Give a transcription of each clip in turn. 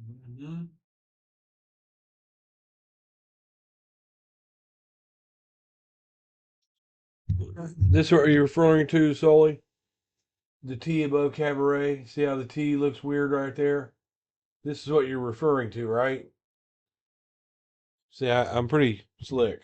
Mhm. This is what you're referring to, Sully? The T above cabaret. See how the T looks weird right there? This is what you're referring to, right? See, I'm pretty slick.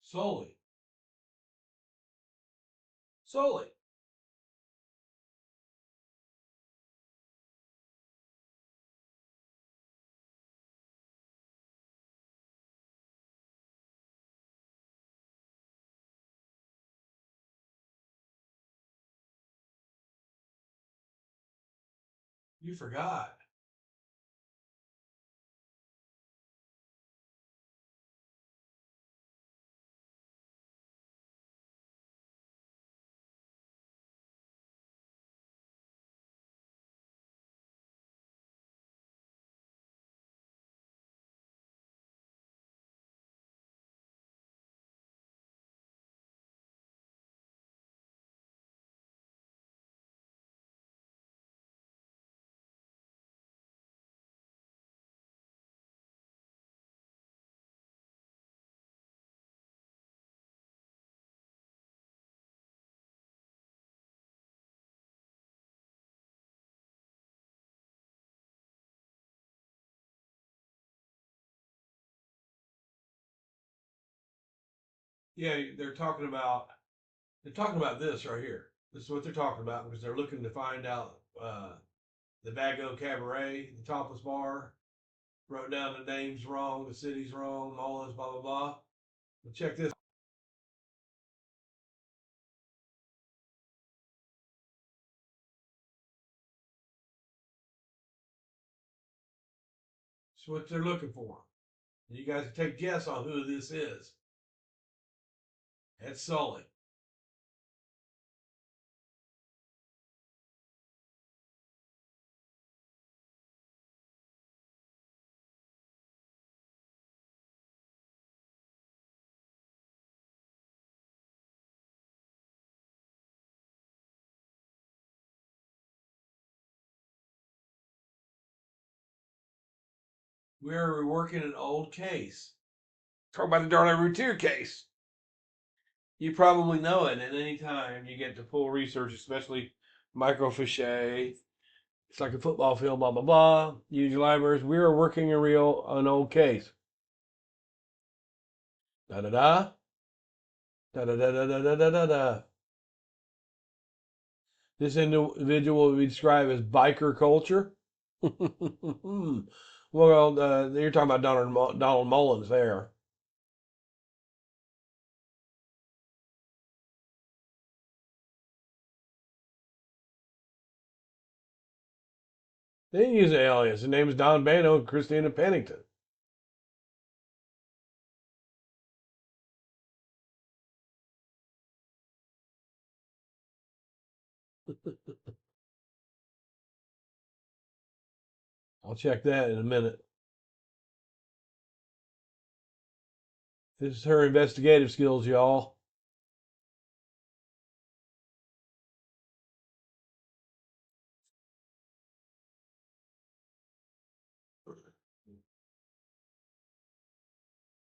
Sully. Sully. You forgot. Yeah, they're talking about this right here. This is what they're talking about because they're looking to find out the Vago Cabaret, the topless bar. Wrote down the names wrong, the city's wrong, all this blah blah blah. But check this. It's what they're looking for. And you guys take a guess on who this is. It's Sully. We're working an old case. Talk about the Darlie Routier case. You probably know it. And any time you get to full research, especially microfiche, it's like a football field, blah blah blah. Use your libraries. We are working an old case. Da da da da da da da da da da da. This individual will be described as biker culture. Well, you're talking about Donald Mullins there. They use an alias. His name is Don Bano and Christina Pennington. I'll check that in a minute. This is her investigative skills, y'all.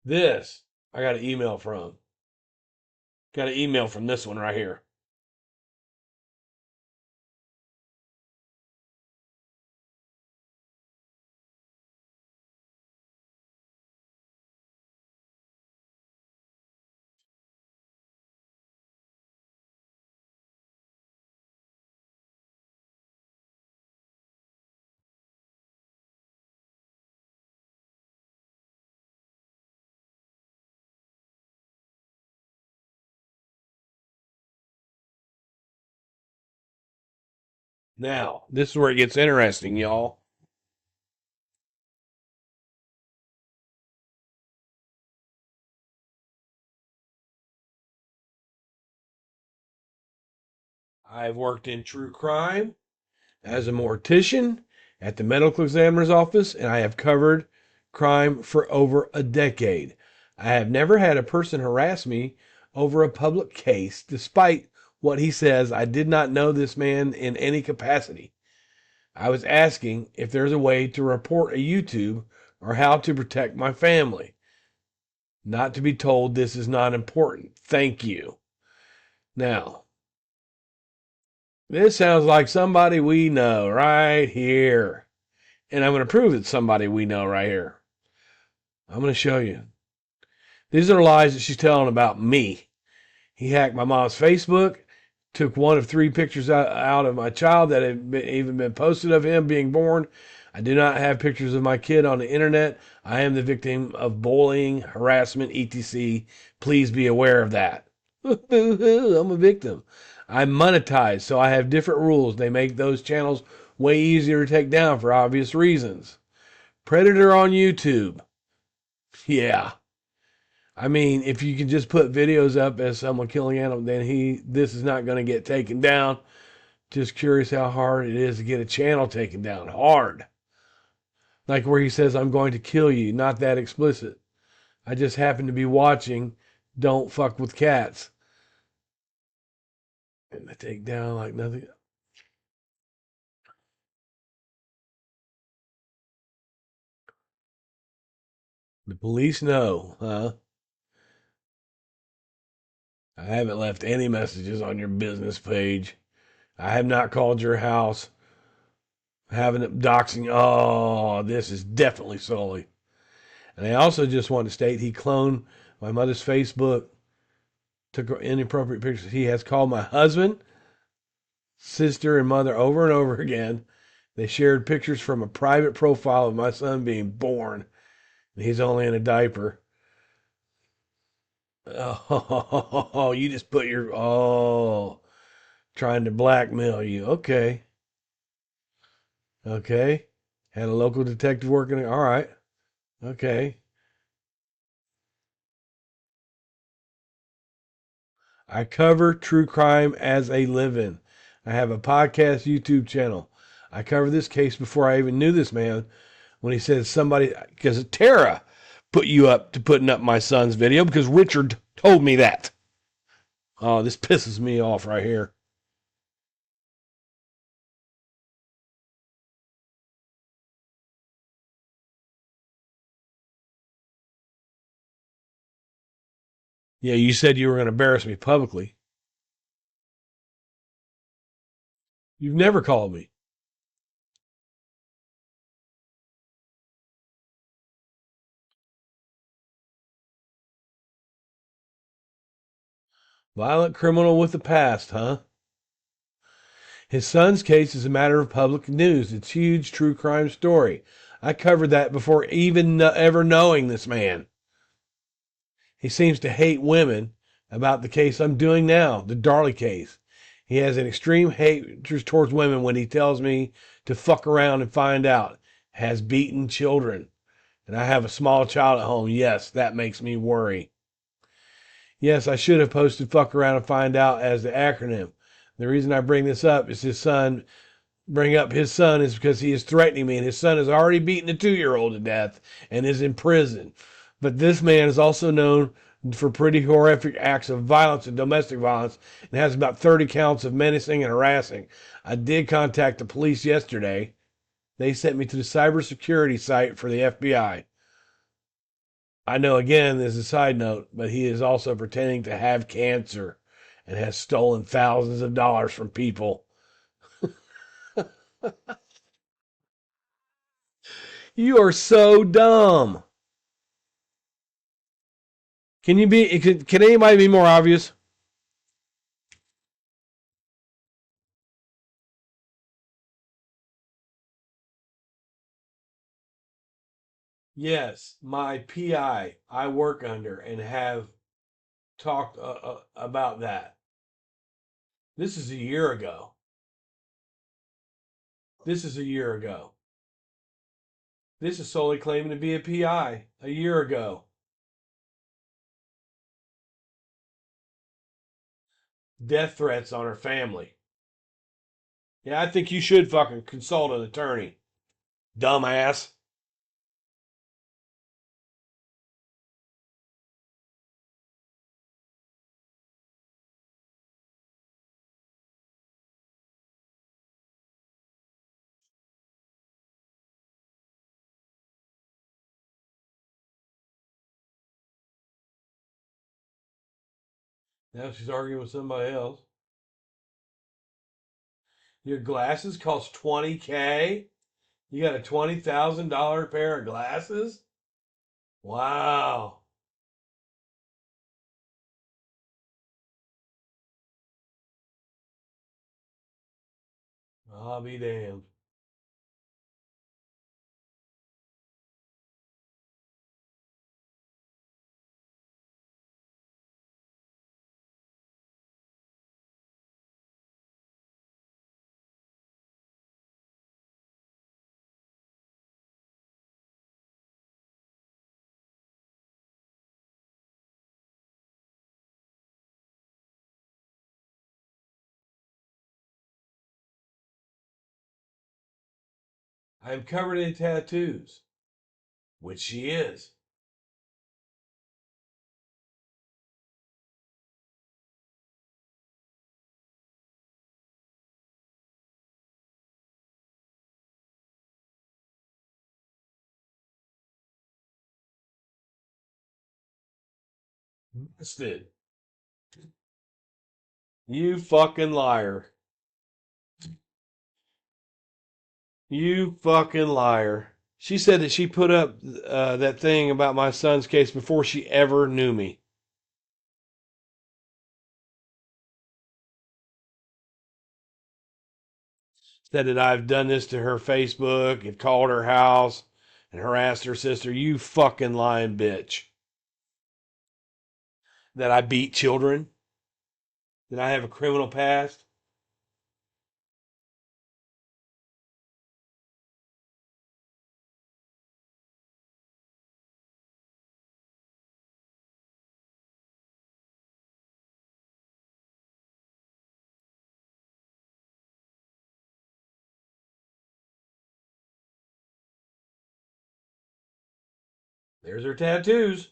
This I got an email from. Got an email from this one right here. Now, this is where it gets interesting, y'all. I've worked in true crime as a mortician at the medical examiner's office, and I have covered crime for over a decade. I have never had a person harass me over a public case, despite what he says. I did not know this man in any capacity. I was asking if there's a way to report a YouTube or how to protect my family. Not to be told this is not important. Thank you. Now, this sounds like somebody we know right here. And I'm going to prove it's somebody we know right here. I'm going to show you. These are lies that she's telling about me. He hacked my mom's Facebook, took one of 3 pictures out of my child that had even been posted of him being born. I do not have pictures of my kid on the internet. I am the victim of bullying, harassment, etc. Please be aware of that. I'm a victim. I monetize, so I have different rules. They make those channels way easier to take down for obvious reasons. Predator on YouTube. Yeah. I mean, if you can just put videos up as someone killing animals, then this is not going to get taken down. Just curious how hard it is to get a channel taken down. Hard. Like where he says, I'm going to kill you. Not that explicit. I just happen to be watching. Don't fuck with cats. And they take down like nothing. The police know, huh? I haven't left any messages on your business page. I have not called your house. Having it doxing. Oh, this is definitely Sully. And I also just want to state he cloned my mother's Facebook, took inappropriate pictures. He has called my husband, sister, and mother over and over again. They shared pictures from a private profile of my son being born. And he's only in a diaper. Oh, you just put your, trying to blackmail you. Okay. Okay. Had a local detective working. All right. Okay. I cover true crime as a living. I have a podcast YouTube channel. I covered this case before I even knew this man when he said somebody, because Tara put you up to putting up my son's video because Richard told me that. Oh, this pisses me off right here. Yeah, you said you were going to embarrass me publicly. You've never called me. Violent criminal with a past, huh? His son's case is a matter of public news. It's a huge true crime story. I covered that before even ever knowing this man. He seems to hate women about the case I'm doing now, the Darlie case. He has an extreme hatred towards women when he tells me to fuck around and find out. Has beaten children. And I have a small child at home. Yes, that makes me worry. Yes, I should have posted fuck around and find out as the acronym. The reason I bring this up is bring up his son is because he is threatening me, and his son has already beaten a 2-year-old to death and is in prison. But this man is also known for pretty horrific acts of violence and domestic violence and has about 30 counts of menacing and harassing. I did contact the police yesterday. They sent me to the cybersecurity site for the FBI. I know, again, this is a side note, but he is also pretending to have cancer and has stolen thousands of dollars from people. You are so dumb. Can anybody be more obvious? Yes, my PI I work under and have talked about that. This is a year ago. This is a year ago. This is solely claiming to be a PI a year ago. Death threats on her family. Yeah, I think you should fucking consult an attorney, dumbass. Now she's arguing with somebody else. Your glasses cost $20K. You got a $20,000 pair of glasses. Wow. I'll be damned. I am covered in tattoos, which she is. Busted. You fucking liar. You fucking liar. She said that she put up that thing about my son's case before she ever knew me. Said that I've done this to her Facebook and called her house and harassed her sister. You fucking lying bitch. That I beat children. That I have a criminal past. There's her tattoos.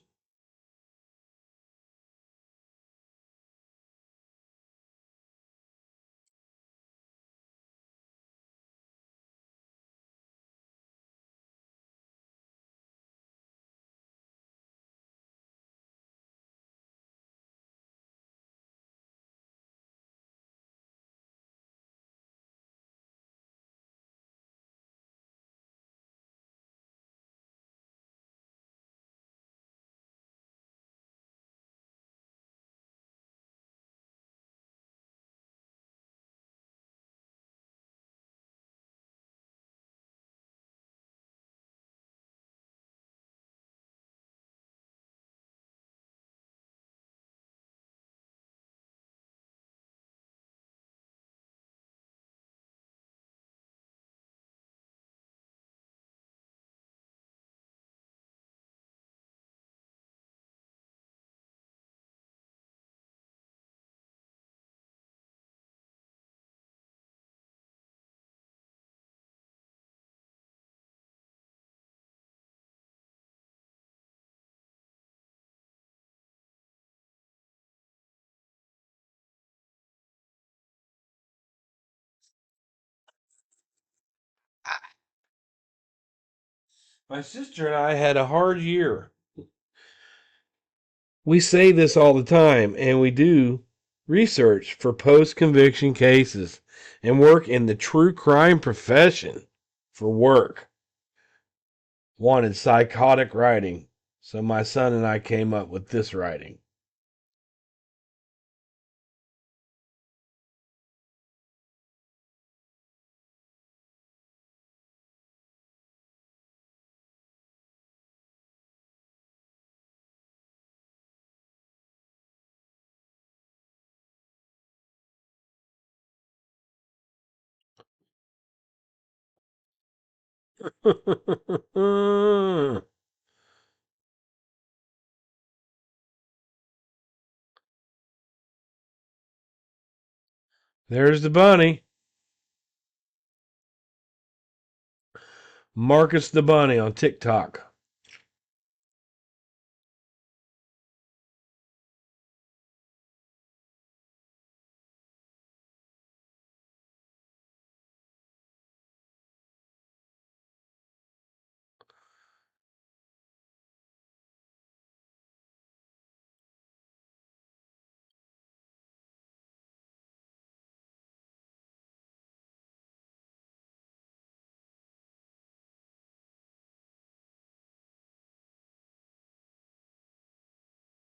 My sister and I had a hard year. We say this all the time, and we do research for post conviction cases and work in the true crime profession for work. Wanted psychotic writing, so my son and I came up with this writing. There's the bunny. Marcus the Bunny on TikTok.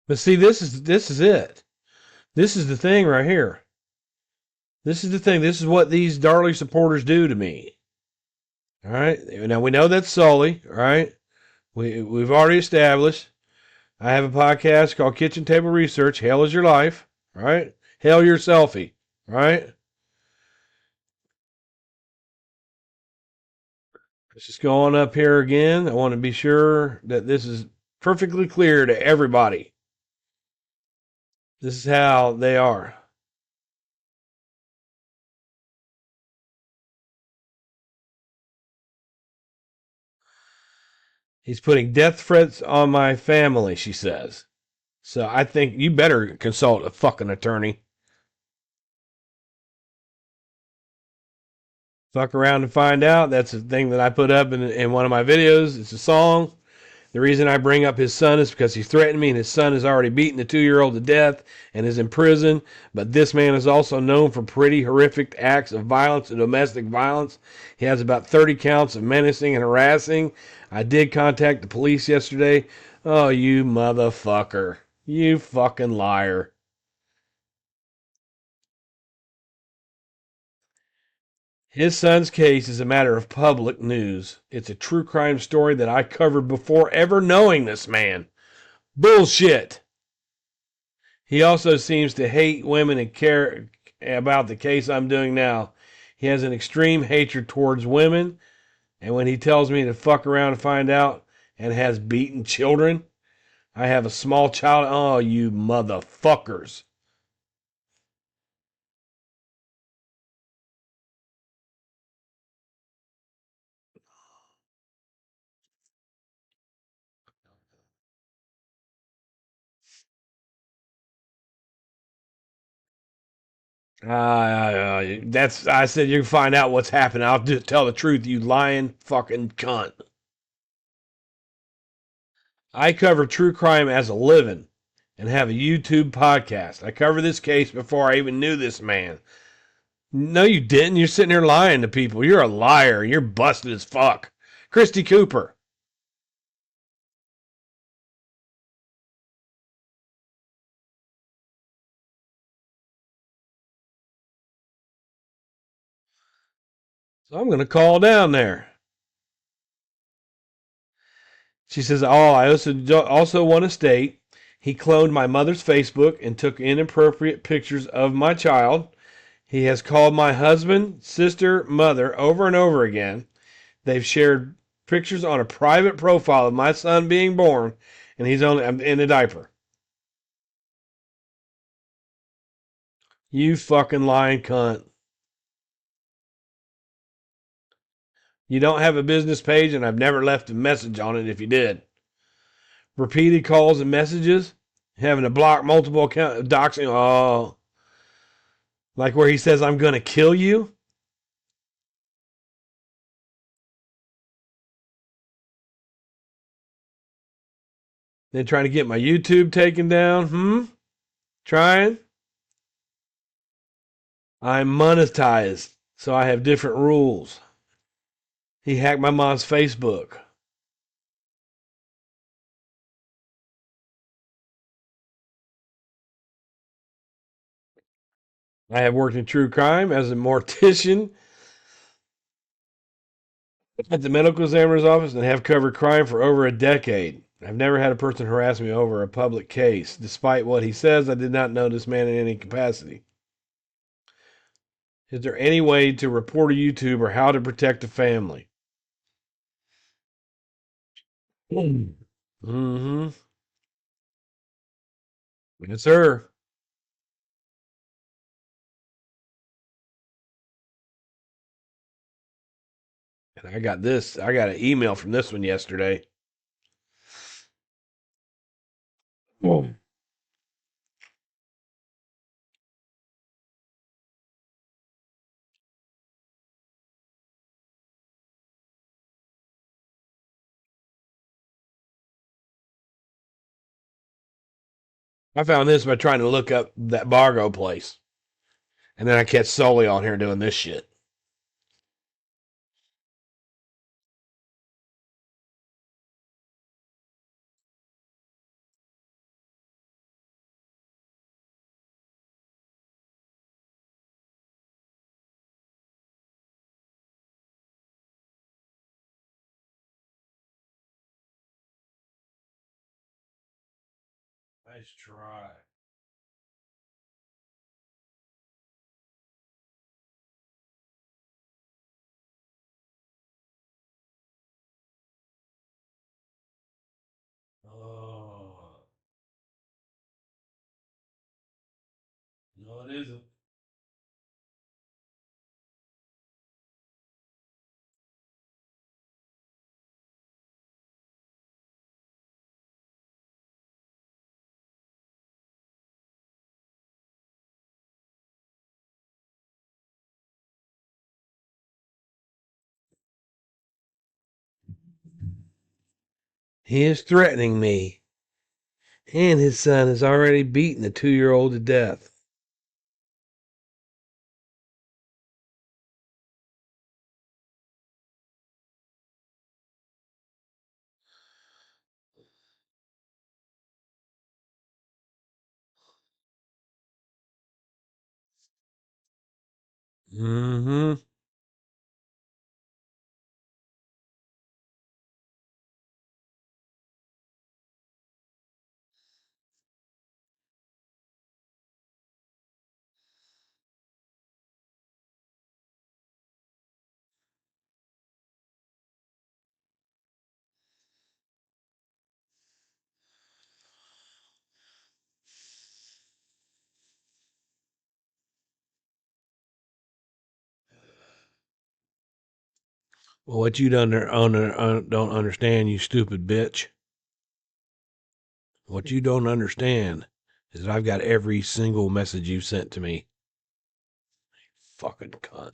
But see, this is it. This is the thing right here. This is the thing. This is what these Darlie supporters do to me. All right. Now we know that's Sully. All right. We've already established. I have a podcast called Kitchen Table Research. Hell is your life. All right. Hell your selfie. All right. Let's just go on up here again. I want to be sure that this is perfectly clear to everybody. This is how they are. He's putting death threats on my family, she says. So I think you better consult a fucking attorney. Fuck around and find out. That's a thing that I put up in one of my videos. It's a song. The reason I bring up his son is because he threatened me, and his son has already beaten the 2-year-old to death and is in prison. But this man is also known for pretty horrific acts of violence and domestic violence. He has about 30 counts of menacing and harassing. I did contact the police yesterday. Oh, you motherfucker. You fucking liar. His son's case is a matter of public news. It's a true crime story that I covered before ever knowing this man. Bullshit. He also seems to hate women and care about the case I'm doing now. He has an extreme hatred towards women, and when he tells me to fuck around and find out and has beaten children, I have a small child. Oh, you motherfuckers. That's I said you can find out what's happened. I'll just tell the truth, you lying fucking cunt. I cover true crime as a living and have a YouTube podcast. I covered this case before I even knew this man. No, you didn't. You're sitting here lying to people. You're a liar. You're busted as fuck. Christy Cooper. So I'm going to call down there. She says, "Oh, I also want to state he cloned my mother's Facebook and took inappropriate pictures of my child. He has called my husband, sister, mother over and over again. They've shared pictures on a private profile of my son being born, and he's only in a diaper. You fucking lying cunt. You don't have a business page, and I've never left a message on it if you did. Repeated calls and messages, having to block multiple accounts, doxing. Oh, like where he says, I'm going to kill you. Then trying to get my YouTube taken down. Trying. I'm monetized, so I have different rules. He hacked my mom's Facebook. I have worked in true crime as a mortician at the medical examiner's office and have covered crime for over a decade. I've never had a person harass me over a public case. Despite what he says, I did not know this man in any capacity. Is there any way to report a YouTube or how to protect a family? Mm-hmm. Yes, sir. And I got an email from this one yesterday. Whoa. I found this by trying to look up that Bargo place. And then I catch Sully on here doing this shit. Nice try. Oh. No, it isn't. He is threatening me. And his son has already beaten the 2-year-old to death. Mm-hmm. Well, what you don't understand, you stupid bitch. What you don't understand is that I've got every single message you sent to me. Fucking cunt.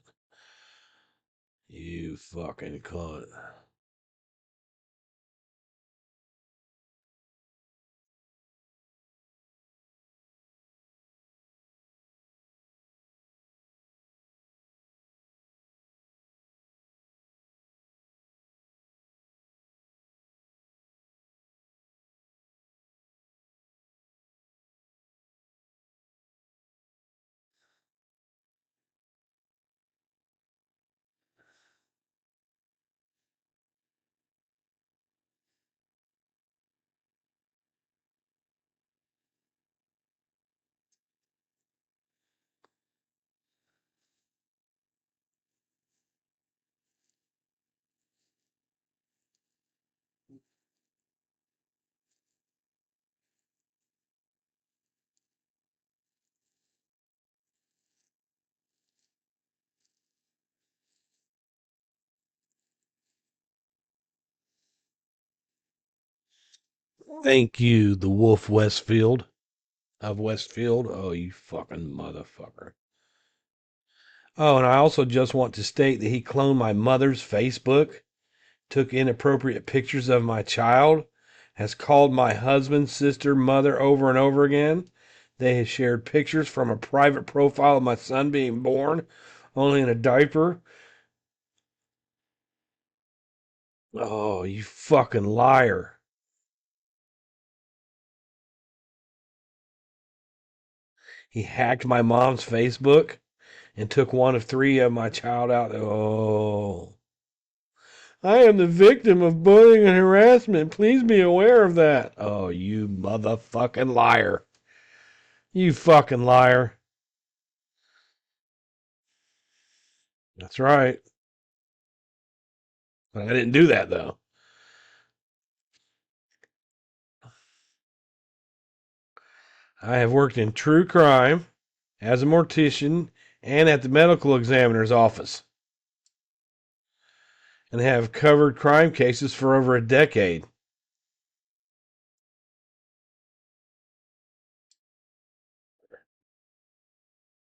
You fucking cunt. Thank you, the Wolf Westfield of Westfield. Oh, you fucking motherfucker. Oh, and I also just want to state that he cloned my mother's Facebook, took inappropriate pictures of my child, has called my husband, sister, mother over and over again. They have shared pictures from a private profile of my son being born, only in a diaper. Oh, you fucking liar. He hacked my mom's Facebook and took one of 3 of my child out. Oh. I am the victim of bullying and harassment. Please be aware of that. Oh, you motherfucking liar. You fucking liar. That's right. But I didn't do that, though. I have worked in true crime as a mortician and at the medical examiner's office. and have covered crime cases for over a decade.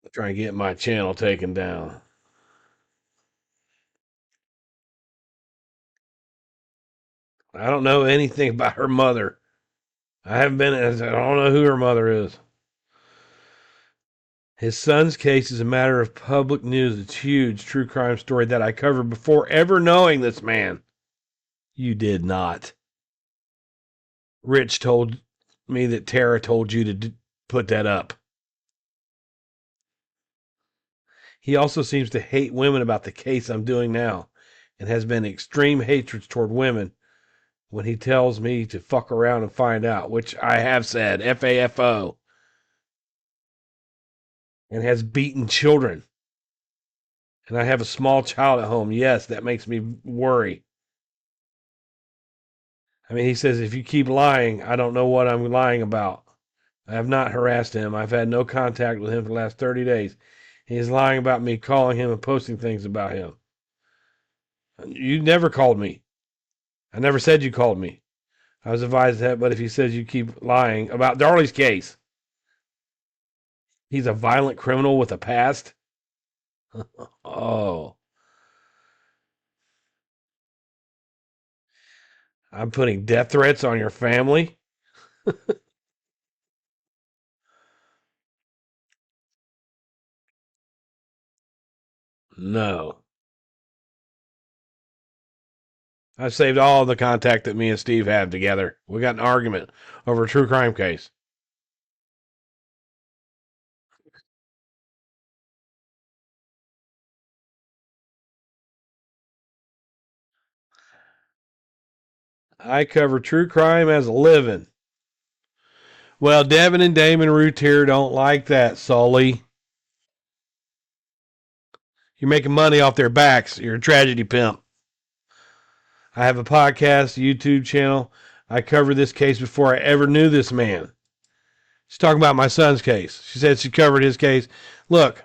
I'm trying to get my channel taken down. I don't know anything about her mother. I haven't been, I don't know who her mother is. His son's case is a matter of public news. It's a huge true crime story that I covered before ever knowing this man. You did not. Rich told me that Tara told you to put that up. He also seems to hate women about the case I'm doing now and has been extreme hatred toward women when he tells me to fuck around and find out, which I have said, FAFO, and has beaten children. And I have a small child at home. Yes, that makes me worry. I mean, he says, if you keep lying, I don't know what I'm lying about. I have not harassed him. I've had no contact with him for the last 30 days. He's lying about me calling him and posting things about him. You never called me. I never said you called me. I was advised that, but if he says you keep lying about Darlie's case, he's a violent criminal with a past. Oh, I'm putting death threats on your family? No. I've saved all the contact that me and Steve have together. We got an argument over a true crime case. I cover true crime as a living. Well, Devin and Damon Routier don't like that, Sully. You're making money off their backs. You're a tragedy pimp. I have a podcast, YouTube channel. I covered this case before I ever knew this man. She's talking about my son's case. She said she covered his case. Look,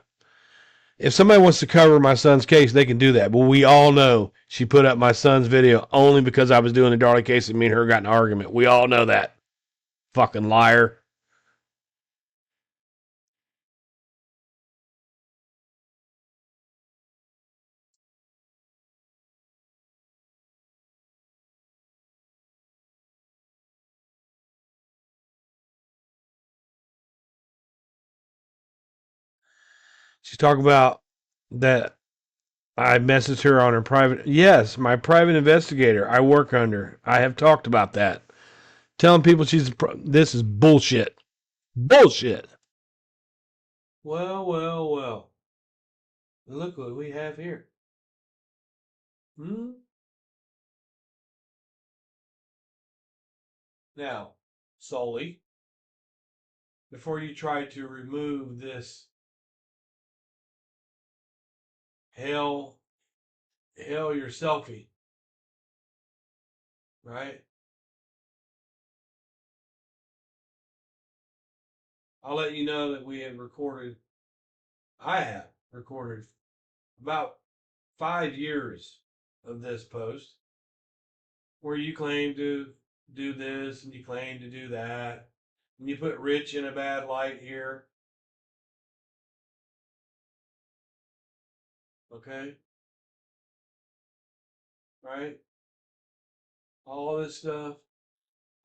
if somebody wants to cover my son's case, they can do that. But we all know she put up my son's video only because I was doing the Darlie case and me and her got in an argument. We all know that. Fucking liar. She's talking about that I messaged her on her private. Yes, my private investigator. I work under. I have talked about that. Telling people this is bullshit. Bullshit. Well, well, well. Look what we have here. Hmm? Now, Sully, before you try to remove this hell, your selfie, right? I'll let you know that we have recorded, I have recorded about 5 years of this post where you claim to do this and you claim to do that. And you put Rich in a bad light here. Okay? Right? All this stuff.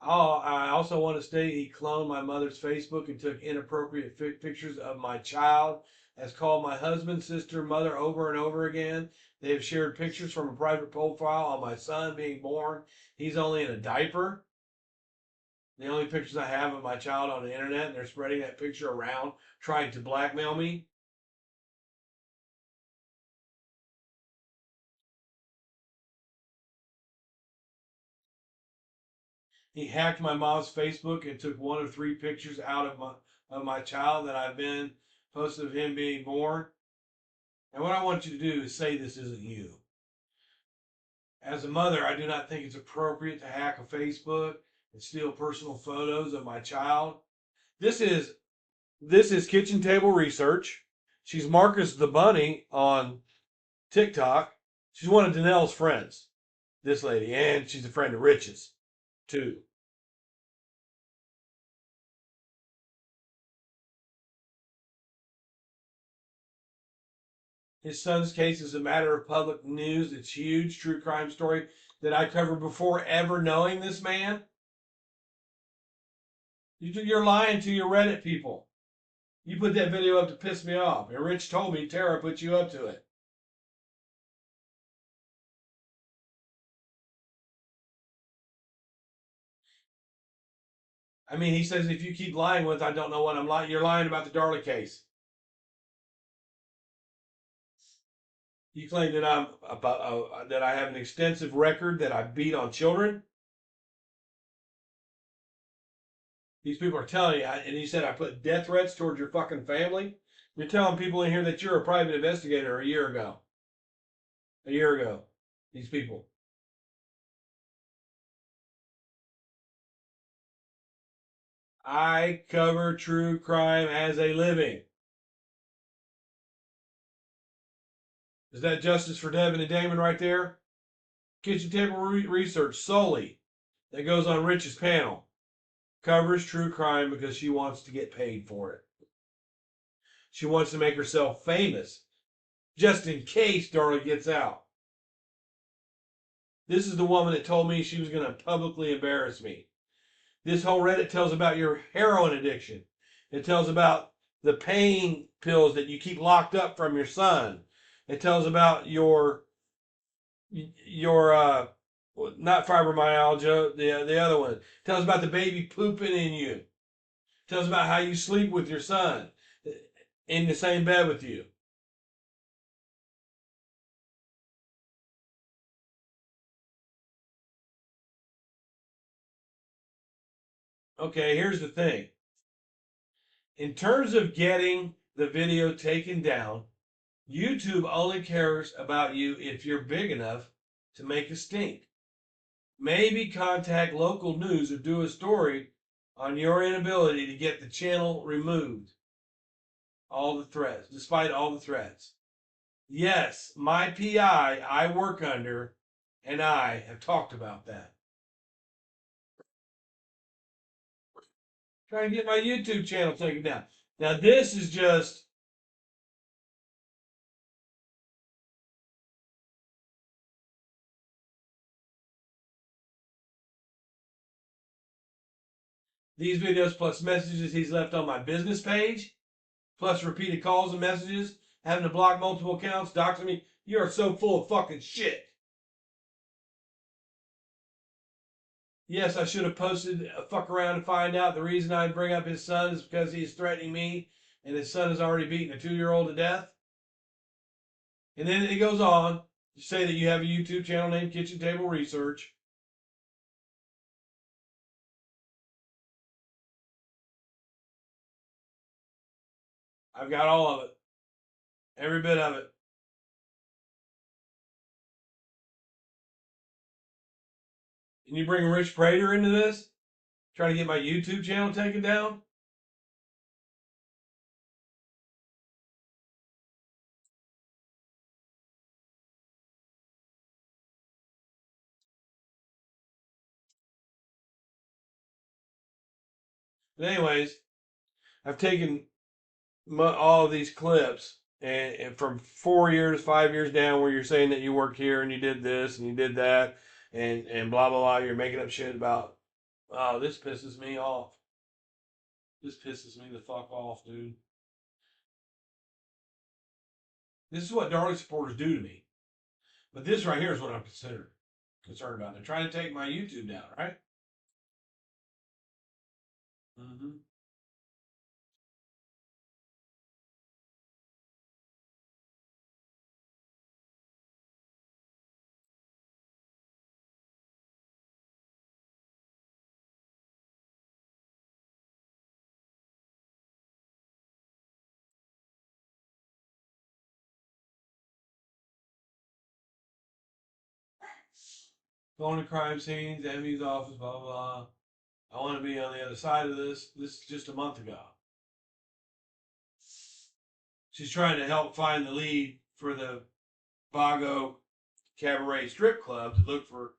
Oh, I also want to state he cloned my mother's Facebook and took inappropriate pictures of my child, has called my husband, sister, mother over and over again. They have shared pictures from a private profile on my son being born. He's only in a diaper. The only pictures I have of my child on the internet, and they're spreading that picture around, trying to blackmail me. He hacked my mom's Facebook and took one of three pictures out of my child that I've been posted of him being born. And what I want you to do is say this isn't you. As a mother, I do not think it's appropriate to hack a Facebook and steal personal photos of my child. This is kitchen table research. She's Marcus the Bunny on TikTok. She's one of Danelle's friends, this lady, and she's a friend of Rich's, too. His son's case is a matter of public news. It's huge, true crime story that I covered before ever knowing this man. You're lying to your Reddit people. You put that video up to piss me off. And Rich told me Tara put you up to it. I mean, he says if you keep lying with, I don't know what I'm lying. You're lying about the Darlie case. You claim that that I have an extensive record that I beat on children. These people are telling you, and he said I put death threats towards your fucking family. You're telling people in here that you're a private investigator a year ago. A year ago. These people. I cover true crime as a living. Is that justice for Devin and Damon right there? Kitchen table research Sully that goes on Rich's panel covers true crime because she wants to get paid for it. She wants to make herself famous just in case Darlie gets out. This is the woman that told me she was going to publicly embarrass me. This whole Reddit tells about your heroin addiction. It tells about the pain pills that you keep locked up from your son. It tells about your not fibromyalgia, the other one. It tells about the baby pooping in you. It tells about how you sleep with your son in the same bed with you. Okay, here's the thing. In terms of getting the video taken down, YouTube only cares about you if you're big enough to make a stink. Maybe contact local news or do a story on your inability to get the channel removed. All the threats, despite all the threats. Yes, my PI I work under and I have talked about that. Trying to get my YouTube channel taken down. Now, this is just. These videos plus messages he's left on my business page, plus repeated calls and messages, having to block multiple accounts, doxing me. You are so full of fucking shit. Yes, I should have posted a fuck around and find out the reason I bring up his son is because he's threatening me and his son has already beaten a 2-year-old to death. And then it goes on to say that you have a YouTube channel named Kitchen Table Research. I've got all of it. Every bit of it. And you bring Rich Prater into this? Trying to get my YouTube channel taken down? But anyways, I've taken all of these clips and from 4 years, 5 years down, where you're saying that you worked here and you did this and you did that and blah blah blah. You're making up shit about. Oh, this pisses me off. This pisses me the fuck off, dude. This is what Darlie supporters do to me. But this right here is what I'm concerned about. They're trying to take my YouTube down, right? Mm-hmm. Going to crime scenes, Emmy's office, blah blah blah. I want to be on the other side of this. This is just a month ago. She's trying to help find the lead for the Bago cabaret strip club to look for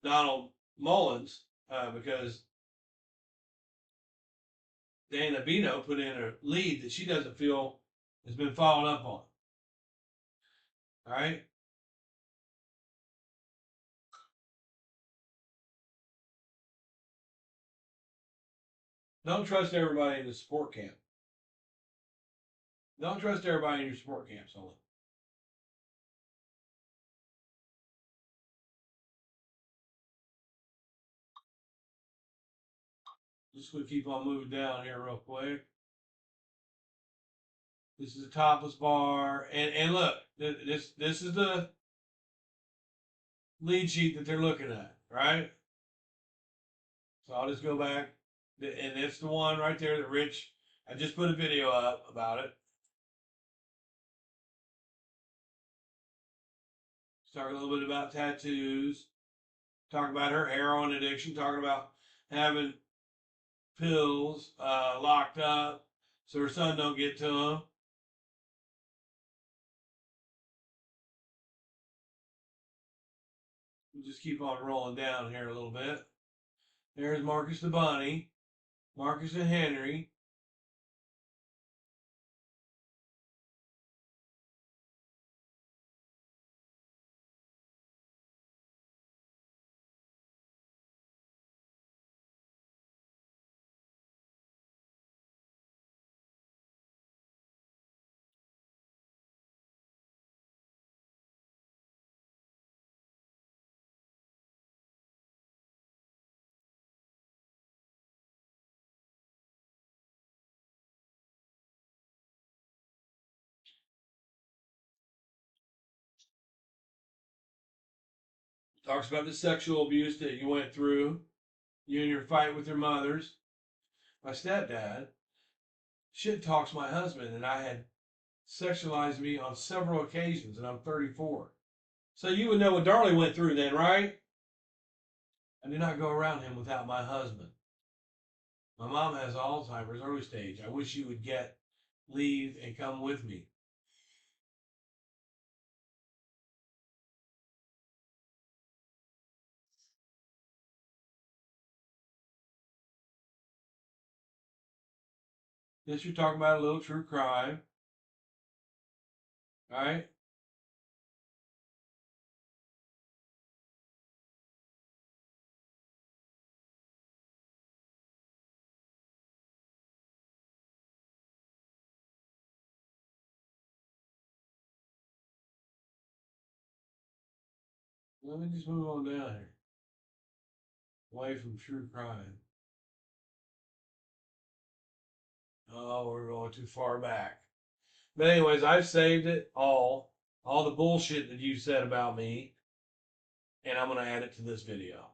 Donald Mullins because Dana Bino put in a lead that she doesn't feel has been followed up on. All right. Don't trust everybody in the support camp. Don't trust everybody in your support camp, Sully. Just going to keep on moving down here real quick. This is a topless bar, and look, this is the lead sheet that they're looking at, right? So I'll just go back, and it's the one right there that Rich. I just put a video up about it. Talking a little bit about tattoos. Talking about her heroin addiction. Talking about having pills locked up so her son don't get to them. We'll just keep on rolling down here a little bit. There's Marcus the Bunny, Marcus and Henry. Talks about the sexual abuse that you went through, you and your fight with your mothers. My stepdad shit talks my husband, and I had sexualized me on several occasions, and I'm 34. So you would know what Darlie went through then, right? I do not go around him without my husband. My mom has Alzheimer's early stage. I wish you would leave and come with me. This you're talking about a little true crime. All right. Let me just move on down here. Away from true crime. Oh, we're going too far back. But anyways, I've saved it all the bullshit that you said about me, and I'm going to add it to this video.